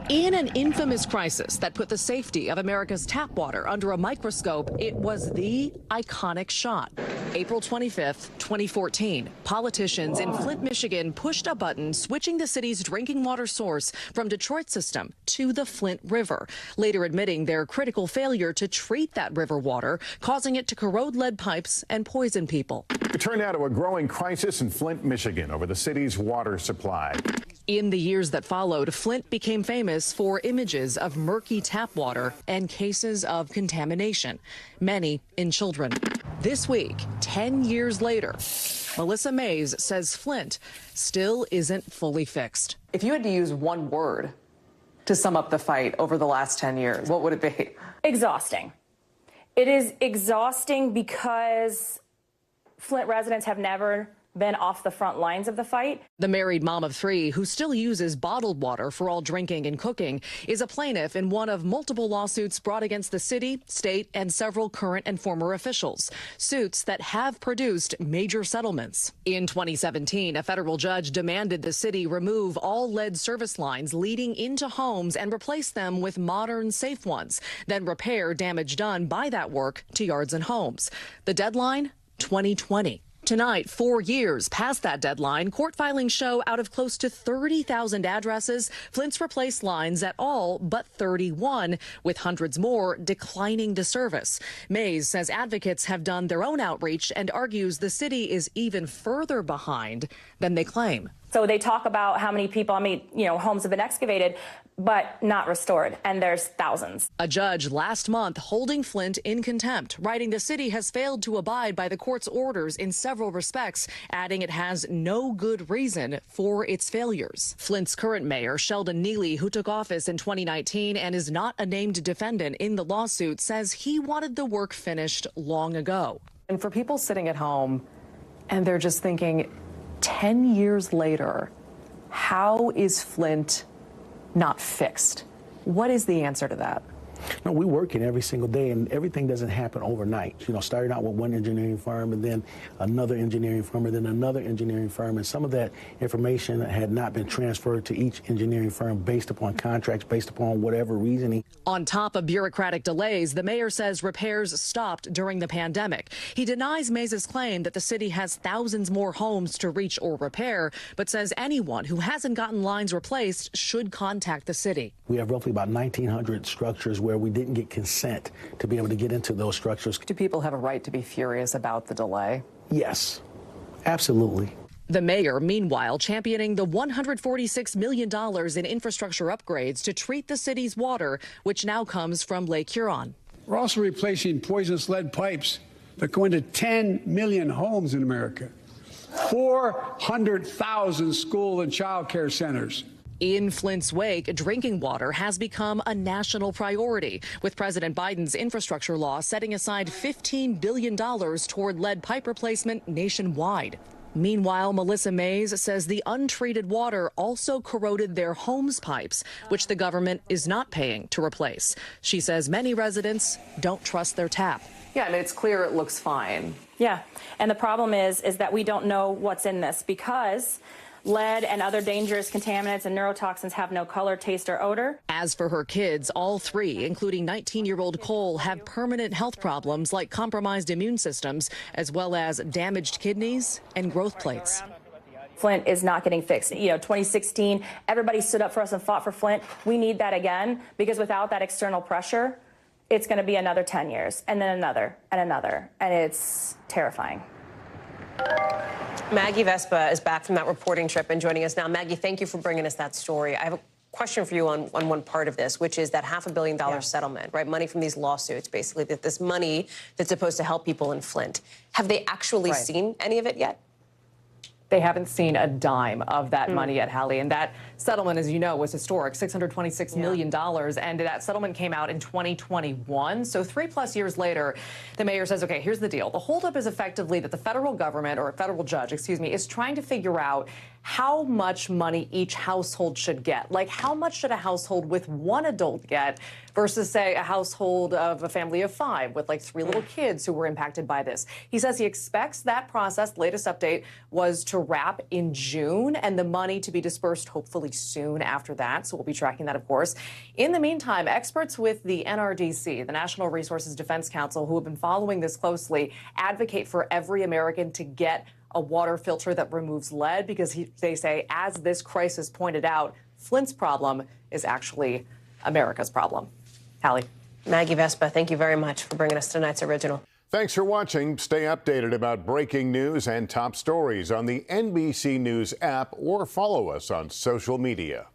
In an infamous crisis that put the safety of America's tap water under a microscope, it was the iconic shot. April 25th, 2014, politicians in Flint, Michigan pushed a button switching the city's drinking water source from Detroit's system to the Flint River, later admitting their critical failure to treat that river water, causing it to corrode lead pipes and poison people. It turned out to a growing crisis in Flint, Michigan over the city's water supply. In the years that followed, Flint became famous for images of murky tap water and cases of contamination, many in children. This week, 10 years later, Melissa Mays says Flint still isn't fully fixed. If you had to use one word to sum up the fight over the last 10 years, what would it be? Exhausting. It is exhausting because Flint residents have never been off the front lines of the fight. The married mom of three, who still uses bottled water for all drinking and cooking, is a plaintiff in one of multiple lawsuits brought against the city, state, and several current and former officials. Suits that have produced major settlements. In 2017, a federal judge demanded the city remove all lead service lines leading into homes and replace them with modern, safe ones, then repair damage done by that work to yards and homes. The deadline, 2020. Tonight, 4 years past that deadline, court filings show out of close to 30,000 addresses, Flint's replaced lines at all but 31, with hundreds more declining to service. Mays says advocates have done their own outreach and argues the city is even further behind than they claim. So they talk about how many people, homes have been excavated, but not restored, and there's thousands. A judge last month holding Flint in contempt, writing the city has failed to abide by the court's orders in several respects, adding it has no good reason for its failures. Flint's current mayor, Sheldon Neely, who took office in 2019 and is not a named defendant in the lawsuit, says he wanted the work finished long ago. And for people sitting at home and they're just thinking, 10 years later, how is Flint not fixed? What is the answer to that? No, we work it every single day, and everything doesn't happen overnight. Starting out with one engineering firm, and then another engineering firm, and then another engineering firm, and some of that information had not been transferred to each engineering firm based upon contracts, based upon whatever reasoning. On top of bureaucratic delays, the mayor says repairs stopped during the pandemic. He denies Mays' claim that the city has thousands more homes to reach or repair, but says anyone who hasn't gotten lines replaced should contact the city. We have roughly about 1,900 structures where we didn't get consent to be able to get into those structures. Do people have a right to be furious about the delay? Yes, absolutely. The mayor, meanwhile, championing the $146 million in infrastructure upgrades to treat the city's water, which now comes from Lake Huron. We're also replacing poisonous lead pipes that go into 10 million homes in America, 400,000 school and child care centers. In Flint's wake, drinking water has become a national priority, with President Biden's infrastructure law setting aside $15 billion toward lead pipe replacement nationwide. Meanwhile, Melissa Mays says the untreated water also corroded their homes' pipes, which the government is not paying to replace. She says many residents don't trust their tap. Yeah, it's clear it looks fine. Yeah, and the problem is that we don't know what's in this because lead and other dangerous contaminants and neurotoxins have no color, taste, or odor. As for her kids, all three, including 19-year-old Cole, have permanent health problems like compromised immune systems, as well as damaged kidneys and growth plates. Flint is not getting fixed. 2016, everybody stood up for us and fought for Flint. We need that again, because without that external pressure, it's going to be another 10 years, and then another, and another, and it's terrifying. Maggie Vespa is back from that reporting trip and joining us now. Maggie, thank you for bringing us that story. I have a question for you on one part of this, which is that $500 million settlement, right? Money from these lawsuits, basically, that this money that's supposed to help people in Flint. Have they actually seen any of it yet? They haven't seen a dime of that money yet, Hallie. And that settlement, as you know, was historic, $626 million. And that settlement came out in 2021. So 3+ years later, the mayor says, OK, here's the deal. The holdup is effectively that the federal government, or a federal judge, excuse me, is trying to figure out how much money each household should get. Like, how much should a household with one adult get versus, say, a household of a family of 5 with like 3 little kids who were impacted by this? He says he expects that process, latest update, was to wrap in June and the money to be dispersed hopefully soon after that. So we'll be tracking that, of course. In the meantime, experts with the NRDC, the National Resources Defense Council, who have been following this closely, advocate for every American to get a water filter that removes lead because they say, as this crisis pointed out, Flint's problem is actually America's problem. Hallie. Maggie Vespa, thank you very much for bringing us tonight's original. Thanks for watching. Stay updated about breaking news and top stories on the NBC News app or follow us on social media.